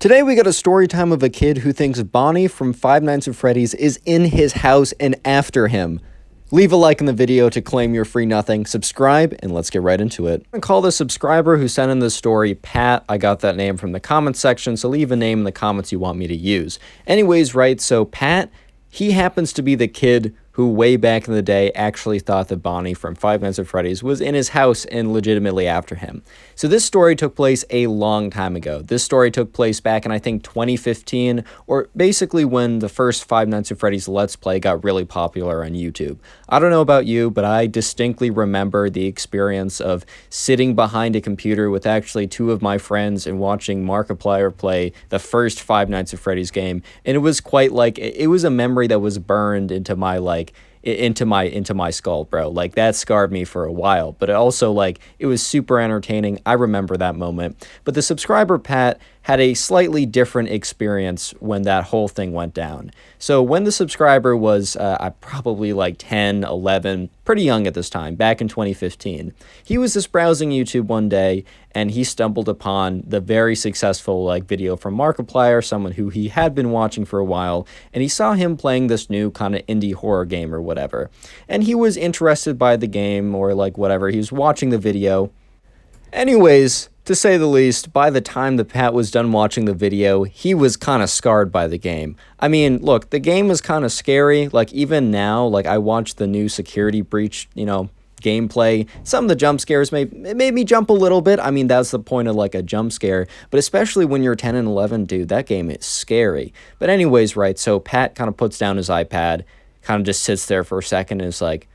Today we got a story time of a kid who thinks Bonnie from Five Nights at Freddy's is in his house and after him. Leave a like in the video to claim your free nothing, subscribe, and let's get right into it. I'm gonna call the subscriber who sent in this story Pat. I got that name from the comments section, so leave a name in the comments you want me to use. Anyways, right, so Pat, he happens to be the kid who way back in the day actually thought that Bonnie from Five Nights at Freddy's was in his house and legitimately after him. So this story took place a long time ago. This story took place back in, I think, 2015, or basically when the first Five Nights at Freddy's Let's Play got really popular on YouTube. I don't know about you, but I distinctly remember the experience of sitting behind a computer with actually two of my friends and watching Markiplier play the first Five Nights at Freddy's game, and it was quite like, it was a memory that was burned into my into my skull, bro. Like, that scarred me for a while, but it also, like, it was super entertaining. I remember that moment. But the subscriber Pat had a slightly different experience when that whole thing went down. So when the subscriber was probably like 10, 11, pretty young at this time, back in 2015, he was just browsing YouTube one day and he stumbled upon the very successful video from Markiplier, someone who he had been watching for a while, and he saw him playing this new kind of indie horror game or whatever. And he was interested by the game or whatever. He was watching the video. Anyways, to say the least, by the time that Pat was done watching the video, he was kind of scarred by the game. I mean, look, the game is kind of scary. Like, even now, I watched the new security breach, gameplay. Some of the jump scares made me jump a little bit. I mean, that's the point of a jump scare, but especially when you're 10 and 11, dude, that game is scary. But anyways, right, so Pat kind of puts down his iPad, kind of just sits there for a second and is like,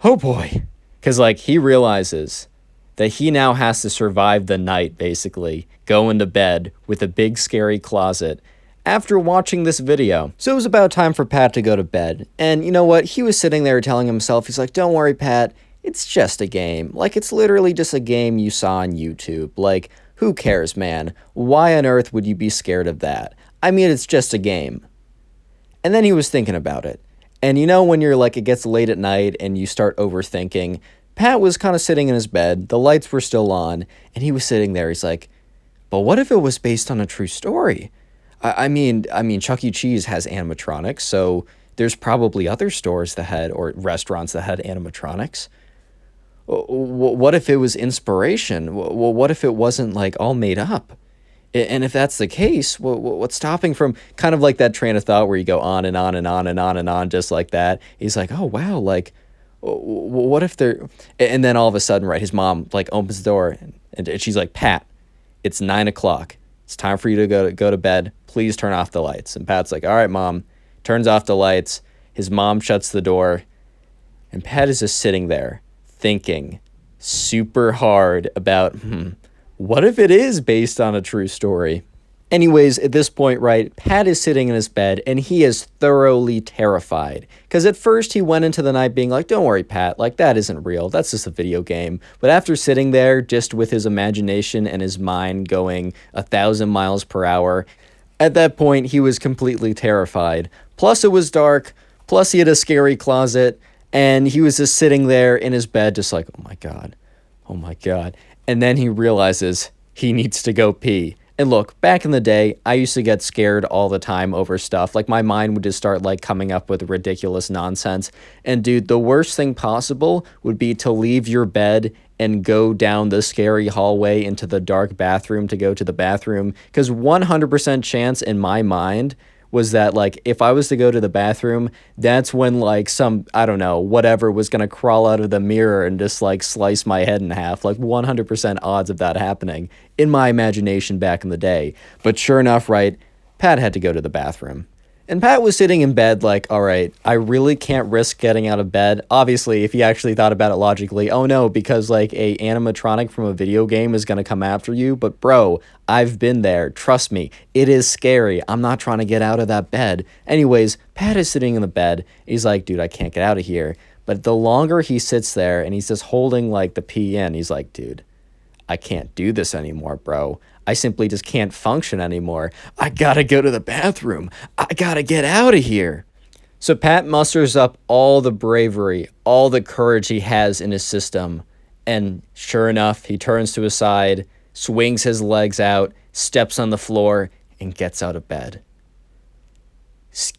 oh boy, because he realizes that he now has to survive the night, basically, go into bed with a big scary closet after watching this video. So it was about time for Pat to go to bed. And you know what? He was sitting there telling himself, he's like, don't worry, Pat, it's just a game. It's literally just a game you saw on YouTube. Who cares, man? Why on earth would you be scared of that? I mean, it's just a game. And then he was thinking about it. And when you're it gets late at night and you start overthinking, Pat was kind of sitting in his bed, the lights were still on, and he was sitting there, he's like, but what if it was based on a true story? I mean, Chuck E. Cheese has animatronics, so there's probably other stores that had, or restaurants that had animatronics. What if it was inspiration? What if it wasn't, all made up? And if that's the case, what's stopping from kind of that train of thought where you go on and on and on and on and on just like that? He's like, oh, wow, what if they're... And then all of a sudden, right, his mom, opens the door, and she's like, Pat, it's 9 o'clock. It's time for you to go to bed. Please turn off the lights. And Pat's like, all right, Mom. Turns off the lights. His mom shuts the door. And Pat is just sitting there thinking super hard about, what if it is based on a true story? Anyways, at this point, right, Pat is sitting in his bed, and he is thoroughly terrified. Because at first, he went into the night being like, don't worry, Pat, that isn't real. That's just a video game. But after sitting there, just with his imagination and his mind going 1,000 miles per hour, at that point, he was completely terrified. Plus, it was dark. Plus, he had a scary closet. And he was just sitting there in his bed, just like, oh my God. Oh my God. And then he realizes he needs to go pee. And look, back in the day, I used to get scared all the time over stuff. My mind would just start, coming up with ridiculous nonsense. And, dude, the worst thing possible would be to leave your bed and go down the scary hallway into the dark bathroom to go to the bathroom. Because 100% chance in my mind was that, if I was to go to the bathroom, that's when, some, I don't know, whatever was going to crawl out of the mirror and just, slice my head in half. 100% odds of that happening in my imagination back in the day. But sure enough, right, Pat had to go to the bathroom. And Pat was sitting in bed all right, I really can't risk getting out of bed. Obviously, if he actually thought about it logically, oh no, because a animatronic from a video game is going to come after you. But bro, I've been there. Trust me, it is scary. I'm not trying to get out of that bed. Anyways, Pat is sitting in the bed. He's like, dude, I can't get out of here. But the longer he sits there and he's just holding the pee in, he's like, dude, I can't do this anymore, bro. I simply just can't function anymore. I gotta go to the bathroom. I gotta get out of here. So Pat musters up all the bravery, all the courage he has in his system. And sure enough, he turns to his side, swings his legs out, steps on the floor, and gets out of bed.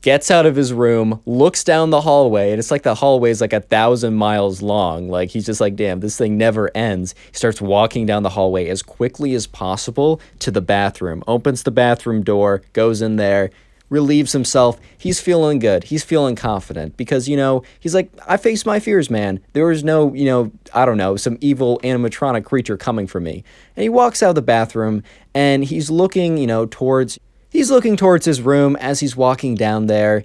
Gets out of his room, looks down the hallway, and it's like the hallway is like 1,000 miles long. Like, he's just like, damn, this thing never ends. He starts walking down the hallway as quickly as possible to the bathroom, opens the bathroom door, goes in there, relieves himself. He's feeling good. He's feeling confident because, he's like, I faced my fears, man. There was no, I don't know, some evil animatronic creature coming for me. And he walks out of the bathroom and he's looking, towards his room as he's walking down there.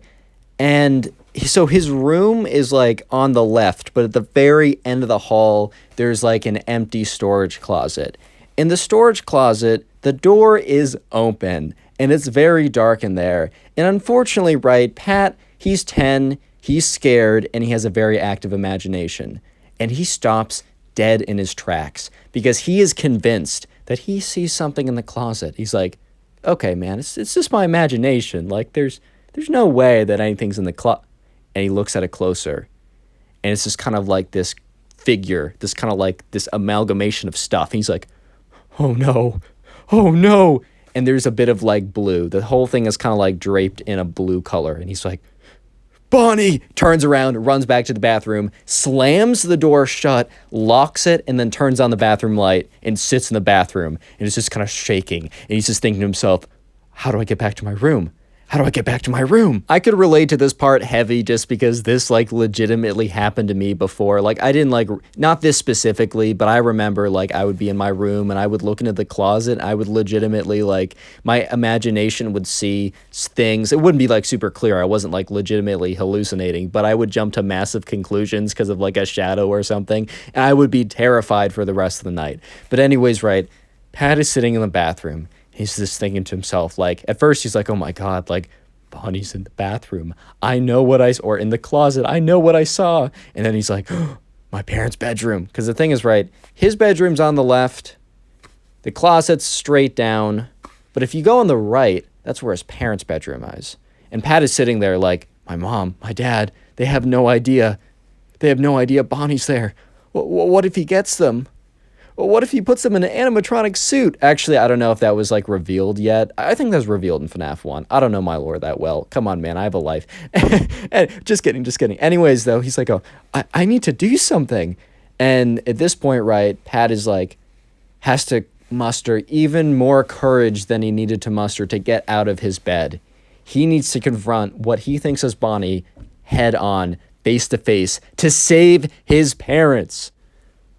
And so his room is like on the left, but at the very end of the hall, there's like an empty storage closet. In the storage closet, the door is open and it's very dark in there. And unfortunately, right, Pat, he's 10, he's scared, and he has a very active imagination. And he stops dead in his tracks because he is convinced that he sees something in the closet. He's like, okay, man, it's just my imagination. Like, there's no way that anything's in the closet. And he looks at it closer, and it's just kind of like this figure, this kind of like this amalgamation of stuff. He's like, oh no, and there's a bit of like blue. The whole thing is kind of like draped in a blue color, and he's like, Bonnie! Turns around, runs back to the bathroom, slams the door shut, locks it, and then turns on the bathroom light and sits in the bathroom. And it's just kind of shaking. And he's just thinking to himself, how do I get back to my room? How do I get back to my room? I could relate to this part heavy just because this like legitimately happened to me before. Like, I didn't like, not this specifically, but I remember like I would be in my room and I would look into the closet. I would legitimately like, my imagination would see things. It wouldn't be like super clear. I wasn't like legitimately hallucinating, but I would jump to massive conclusions because of like a shadow or something. And I would be terrified for the rest of the night. But anyways, right, Pat is sitting in the bathroom. He's just thinking to himself, like, at first he's like, oh my God, like, Bonnie's in the bathroom. I know what or in the closet. I know what I saw. And then he's like, oh, my parents' bedroom. Because the thing is, right, his bedroom's on the left. The closet's straight down. But if you go on the right, that's where his parents' bedroom is. And Pat is sitting there like, my mom, my dad, they have no idea. They have no idea Bonnie's there. What if he gets them? Well, what if he puts them in an animatronic suit? Actually, I don't know if that was like revealed yet. I think that was revealed in FNAF 1. I don't know my lore that well. Come on, man, I have a life. And just kidding. Anyways, though, he's like, oh, I need to do something. And at this point, right, Pat is like, has to muster even more courage than he needed to muster to get out of his bed. He needs to confront what he thinks is Bonnie head on, face to face, to save his parents.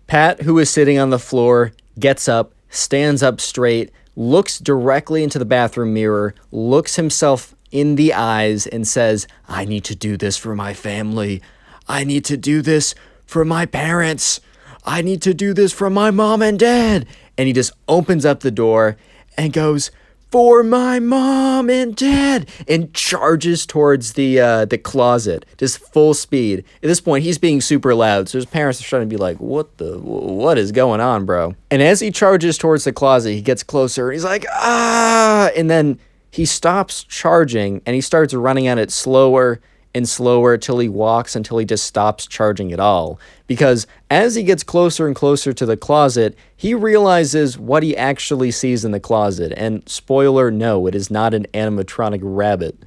Pat, who is sitting on the floor, gets up, stands up straight, looks directly into the bathroom mirror, looks himself in the eyes, and says, I need to do this for my family. I need to do this for my parents. I need to do this for my mom and dad. And he just opens up the door and goes, for my mom and dad, and charges towards the closet, just full speed. At this point, he's being super loud, so his parents are starting to be like, what is going on, bro? And as he charges towards the closet, he gets closer, and he's like, ah! And then he stops charging, and he starts running at it slower and slower till he just stops charging it all. Because as he gets closer and closer to the closet, he realizes what he actually sees in the closet. And spoiler, no, it is not an animatronic rabbit.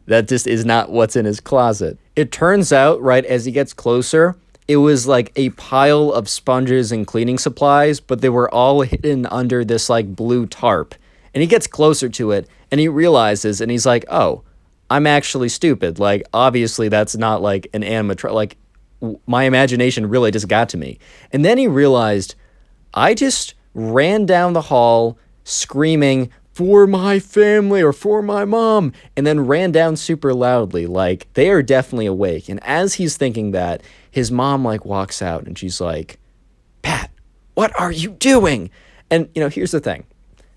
That just is not what's in his closet. It turns out, right, as he gets closer, it was like a pile of sponges and cleaning supplies, but they were all hidden under this like blue tarp. And he gets closer to it, and he realizes, and he's like, oh, I'm actually stupid. Like, obviously that's not like an animatronic. Like, my imagination really just got to me. And then he realized, I just ran down the hall screaming, for my family or for my mom, and then ran down super loudly. Like, they are definitely awake. And as he's thinking that, his mom like walks out and she's like, Pat, what are you doing? And, here's the thing.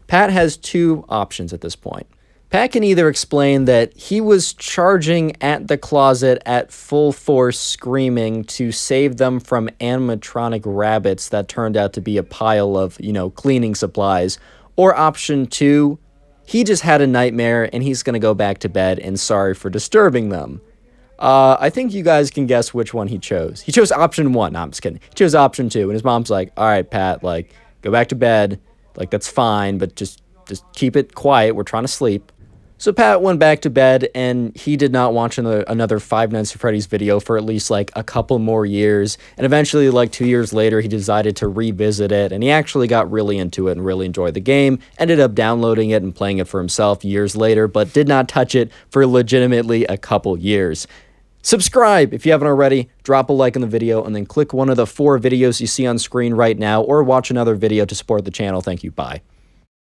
Pat has two options at this point. Pat can either explain that he was charging at the closet at full force screaming to save them from animatronic rabbits that turned out to be a pile of, cleaning supplies. Or option two, he just had a nightmare and he's going to go back to bed and sorry for disturbing them. I think you guys can guess which one he chose. He chose option one. No, I'm just kidding. He chose option two. And his mom's like, all right, Pat, like, go back to bed. Like, that's fine, but just just keep it quiet. We're trying to sleep. So Pat went back to bed, and he did not watch another Five Nights at Freddy's video for at least like a couple more years. And eventually, like 2 years later, he decided to revisit it, and he actually got really into it and really enjoyed the game. Ended up downloading it and playing it for himself years later, but did not touch it for legitimately a couple years. Subscribe if you haven't already, drop a like on the video, and then click one of the 4 videos you see on screen right now, or watch another video to support the channel. Thank you, bye.